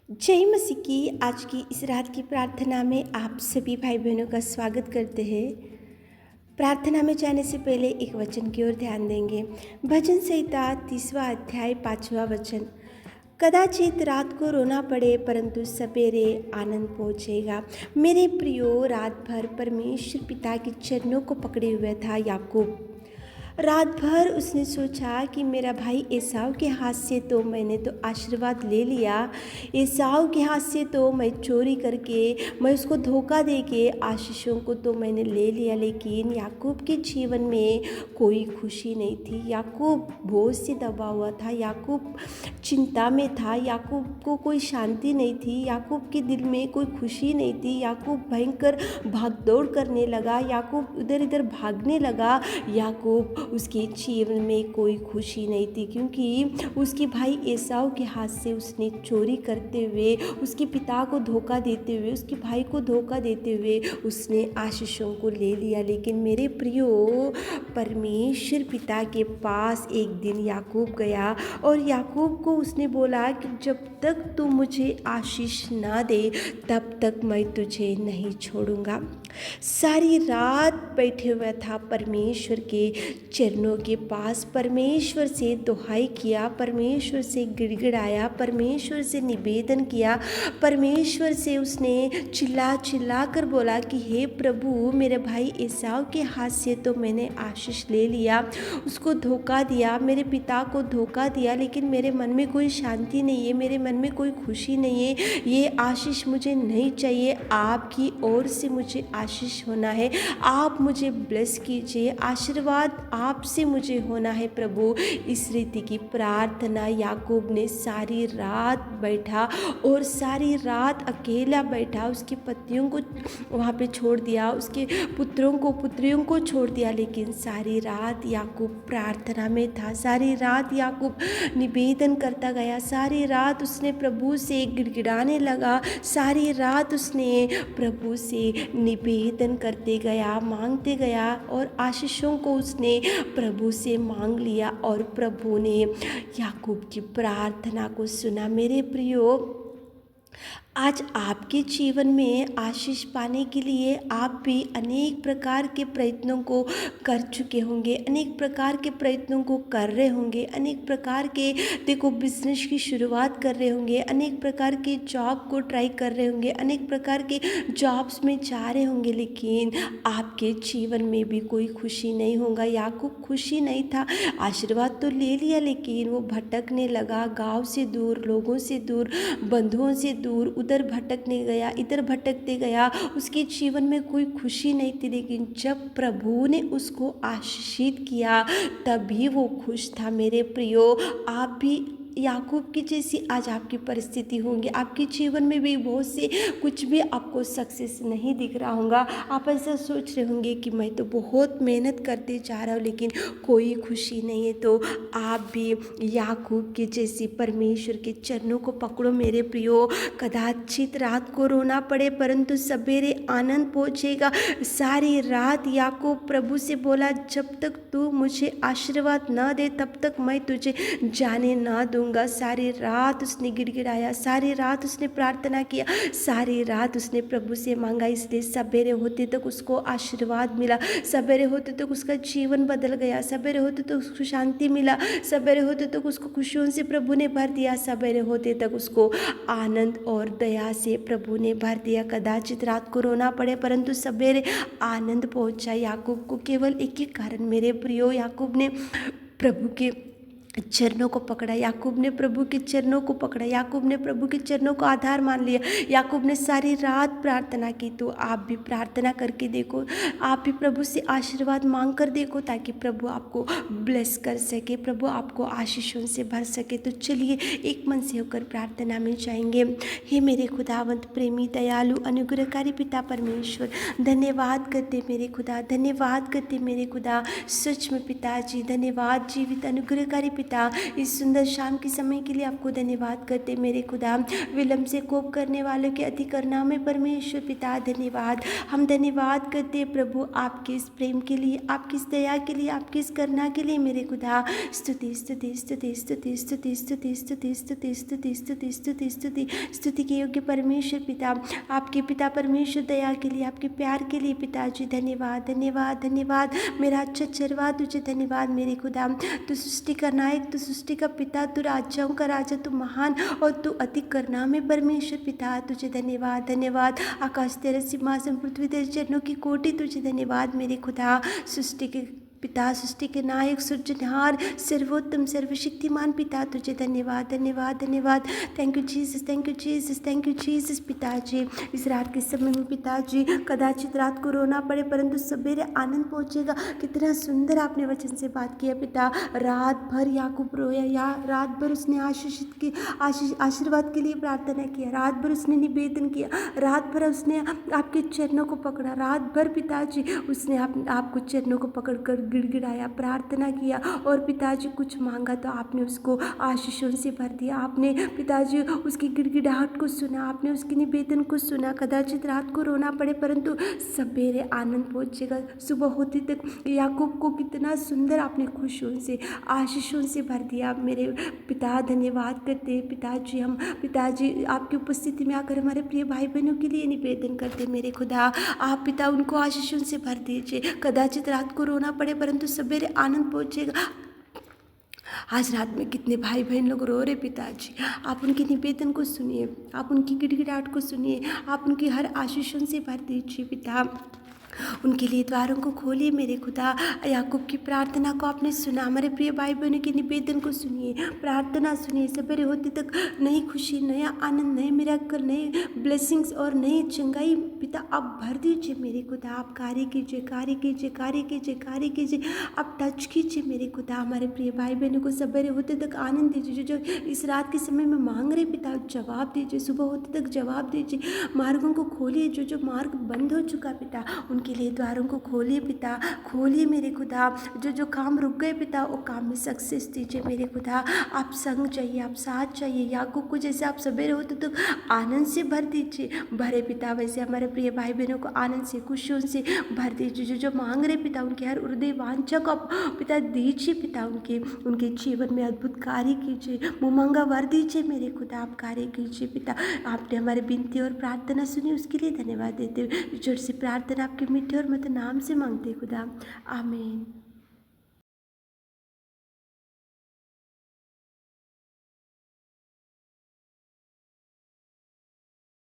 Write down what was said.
जय मसीह की आज की इस रात की प्रार्थना में आप सभी भाई बहनों का स्वागत करते हैं। प्रार्थना में जाने से पहले एक वचन की ओर ध्यान देंगे। भजन संहिता 30वां अध्याय 5वां वचन। कदाचित रात को रोना पड़े परंतु सवेरे आनंद पहुँचेगा। मेरे प्रियो, रात भर परमेश्वर पिता के चरणों को पकड़े हुए था याकूब। रात भर उसने सोचा कि मेरा भाई एसाव के हाथ से तो मैंने तो आशीर्वाद ले लिया, एसाव के हाथ से तो मैं चोरी करके, मैं उसको धोखा दे के आशीषों को तो मैंने ले लिया। लेकिन याकूब के जीवन में कोई खुशी नहीं थी। याकूब बोझ से दबा हुआ था, याकूब चिंता में था, याकूब को कोई शांति नहीं थी, याकूब के दिल में कोई खुशी नहीं थी। याकूब भयंकर भागदौड़ करने लगा, याकूब इधर इधर भागने लगा। याकूब उसके जीवन में कोई खुशी नहीं थी, क्योंकि उसके भाई एसाव के हाथ से उसने चोरी करते हुए, उसके पिता को धोखा देते हुए, उसके भाई को धोखा देते हुए उसने आशीषों को ले लिया। लेकिन मेरे प्रियो, परमेश्वर पिता के पास एक दिन याकूब गया और याकूब को उसने बोला कि जब तक तू मुझे आशीष ना दे तब तक मैं तुझे नहीं छोड़ूंगा। सारी रात बैठे हुआ था परमेश्वर के चरणों के पास, परमेश्वर से दुहाई किया, परमेश्वर से गिड़गिड़ाया, परमेश्वर से निवेदन किया, परमेश्वर से उसने चिल्ला चिल्ला कर बोला कि हे प्रभु, मेरे भाई एसाव के हाथ से तो मैंने आशीष ले लिया, उसको धोखा दिया, मेरे पिता को धोखा दिया, लेकिन मेरे मन में कोई शांति नहीं है, मेरे मन में कोई खुशी नहीं है। ये आशीष मुझे नहीं चाहिए, आपकी ओर से मुझे आशीष होना है, आप मुझे ब्लेस कीजिए, आशीर्वाद आपसे मुझे होना है प्रभु। इस रीति की प्रार्थना याकूब ने सारी रात बैठा और सारी रात अकेला बैठा, उसकी पत्नियों को वहाँ पे छोड़ दिया, उसके पुत्रों को पुत्रियों को छोड़ दिया, लेकिन सारी रात याकूब प्रार्थना में था, सारी रात याकूब निवेदन करता गया, सारी रात उसने प्रभु से गिड़गिड़ाने लगा, सारी रात उसने प्रभु से निवेदन करते गया, मांगते गया और आशीषों को उसने प्रभु से मांग लिया और प्रभु ने याकूब की प्रार्थना को सुना। मेरे प्रियो, आज आपके जीवन में आशीष पाने के लिए आप भी अनेक प्रकार के प्रयत्नों को कर चुके होंगे, अनेक प्रकार के प्रयत्नों को कर रहे होंगे, अनेक प्रकार के देखो बिजनेस की शुरुआत कर रहे होंगे, अनेक प्रकार के जॉब को ट्राई कर रहे होंगे, अनेक प्रकार के जॉब्स में जा रहे होंगे, लेकिन आपके जीवन में भी कोई खुशी नहीं होगा। याकूब खुशी नहीं था, आशीर्वाद तो ले लिया लेकिन वो भटकने लगा, गाँव से दूर, लोगों से दूर, बंधुओं से दूर, उधर भटकने गया, इधर भटकते गया, उसके जीवन में कोई खुशी नहीं थी। लेकिन जब प्रभु ने उसको आशीषित किया तभी वो खुश था। मेरे प्रियो, आप भी याकूब की जैसी आज आपकी परिस्थिति होंगी, आपके जीवन में भी बहुत से कुछ भी आपको सक्सेस नहीं दिख रहा होगा, आप ऐसा सोच रहे होंगे कि मैं तो बहुत मेहनत करते जा रहा हूँ लेकिन कोई खुशी नहीं है। तो आप भी याकूब की जैसी परमेश्वर के चरणों को पकड़ो मेरे प्रियो। कदाचित रात को रोना पड़े परंतु सवेरे आनंद पहुँचेगा। सारी रात याकूब प्रभु से बोला, जब तक तू मुझे आशीर्वाद न दे तब तक मैं तुझे जाने ना दूंगा। सारी रात उसने गिड़गिड़ाया, सारी रात उसने प्रार्थना किया, सारी रात उसने प्रभु से मांगा, इसलिए सवेरे होते तक उसको आशीर्वाद मिला, सवेरे होते तक उसका जीवन बदल गया, सवेरे होते तक उसको शांति मिला, सवेरे होते तक उसको खुशियों से प्रभु ने भर दिया, सवेरे होते तक उसको आनंद और दया से प्रभु ने भर दिया। कदाचित रात को रोना पड़े परंतु सवेरे आनंद पहुंचा। याकूब को केवल एक ही कारण मेरे प्रियो, याकूब ने प्रभु के चरणों को पकड़ा, याकूब ने प्रभु के चरणों को पकड़ा, याकूब ने प्रभु के चरणों को आधार मान लिया, याकूब ने सारी रात प्रार्थना की। तो आप भी प्रार्थना करके देखो, आप भी प्रभु से आशीर्वाद मांग कर देखो ताकि प्रभु आपको ब्लेस कर सके, प्रभु आपको आशीषों से भर सके। तो चलिए एक मन से होकर प्रार्थना में जाएंगे। हे मेरे खुदावंत प्रेमी दयालु अनुग्रहकारी पिता परमेश्वर, धन्यवाद करते मेरे खुदा, धन्यवाद करते मेरे खुदा, सच में पिताजी धन्यवाद। जीवित अनुग्रहकारी पिता, इस सुंदर शाम के समय के लिए आपको धन्यवाद करते मेरे खुदा। विलम्ब से कोप करने वालों के अधिकरणा में परमेश्वर पिता धन्यवाद। हम धन्यवाद करते हैं प्रभु आपके इस प्रेम के लिए, आपकी इस दया के लिए, आपकी इस करुणा के लिए मेरे खुदा। स्तुति स्तुति स्तुति स्तुति स्तुति स्तुति स्तुति स्तुति स्तुति स्तुति स्तुति स्तुति स्तुति के योग्य परमेश्वर पिता, आपके पिता परमेश्वर दया के लिए, आपके प्यार के लिए पिताजी धन्यवाद धन्यवाद धन्यवाद। मेरा अच्छा चरवा तुझे धन्यवाद मेरे खुदा। तू सृष्टि का नायक, तू सृष्टि का पिता, तू राजाओं का राजा, तू महान और तू अति करुणा में परमेश्वर पिता, तुझे धन्यवाद धन्यवाद। आकाश तेरा सिंहासन, पृथ्वी तेरे चरणों की कोटि, तुझे धन्यवाद मेरे खुदा। सृष्टि के पिता, सृष्टि के नायक, सृजनहार, सर्वोत्तम सर्वशक्तिमान पिता, तुझे धन्यवाद धन्यवाद धन्यवाद। Thank you Jesus, thank you Jesus, thank you Jesus पिताजी। इस रात के समय में पिताजी कदाचित रात को रोना पड़े परंतु सवेरे आनंद पहुंचेगा। कितना सुंदर आपने वचन से बात किया पिता। रात भर याकूब रोया, या रात भर उसने आशीर्वाद के लिए प्रार्थना किया, रात भर उसने निवेदन किया, रात भर उसने आपके चरणों को पकड़ा, रात भर पिताजी उसने आपको चरणों को पकड़ कर गिड़गिड़ाया, प्रार्थना किया और पिताजी कुछ मांगा तो आपने उसको आशीषों से भर दिया। आपने पिताजी उसकी गिड़गिड़ाहट को सुना, आपने उसकी निवेदन को सुना। कदाचित रात को रोना पड़े परंतु सवेरे आनंद पहुंचेगा। सुबह होती तक याकूब को कितना सुंदर आपने खुशियों से आशीषों से भर दिया। मेरे पिता धन्यवाद करते हैं पिताजी। हम पिताजी आपकी उपस्थिति में आकर हमारे प्रिय भाई बहनों के लिए निवेदन करते मेरे खुदा। आप पिता उनको आशीषों से भर दीजिए। कदाचित रात को रोना पड़े परंतु सवेरे आनंद पहुंचेगा। आज रात में कितने भाई बहन लोग रो रहे पिताजी, आप उनके निवेदन को सुनिए, आप उनकी गिड़गिड़ाहट को सुनिए, आप उनकी हर आशीषों से भर दीजिए पिता। उनके लिए द्वारों को खोलिए मेरे खुदा। याकूब की प्रार्थना को आपने सुना, हमारे प्रिय भाई बहनों के निवेदन को सुनिए, प्रार्थना सुनिए। सवेरे होते तक नई खुशी, नया आनंद, नए मिराकल, नए ब्लेसिंग्स और नई चंगाई पिता आप भर दीजिए मेरे खुदा। आप कार्य कीजिए, कार्य कीजिए, कार्य कीजिए, कार्य कीजिए, आप टच कीजिए मेरे खुदा। हमारे प्रिय भाई बहनों को सवेरे होते तक आनंद दीजिए। जो इस रात के समय में मांग रहे पिता जवाब दीजिए, सुबह होते तक जवाब दीजिए। मार्गों को खोलिए, जो मार्ग बंद हो चुका पिता उनके लिए द्वारों को खोलिए पिता, खोलिए मेरे खुदा। जो काम रुक गए पिता वो काम में सक्सेस दीजिए मेरे खुदा। आप संग चाहिए, आप साथ चाहिए। याकूब को जैसे आप सवेरे होते तो आनंद से भर दीजिए, भरे पिता वैसे हमारे प्रिय भाई बहनों को आनंद से खुशियों से भर दीजिए। जो मांग रहे पिता उनके हर हृदय वांछा को आप पिता दीजिए पिता। उनके जीवन में अद्भुत कार्य कीजिए, मुमांगा वर दीजिए मेरे खुदा। आप कार्य कीजिए पिता। आपने हमारे विनती और प्रार्थना सुनी उसके लिए धन्यवाद देते हुए जोर से प्रार्थना आपके मीठे और मत नाम से मांगते खुदा, आमीन।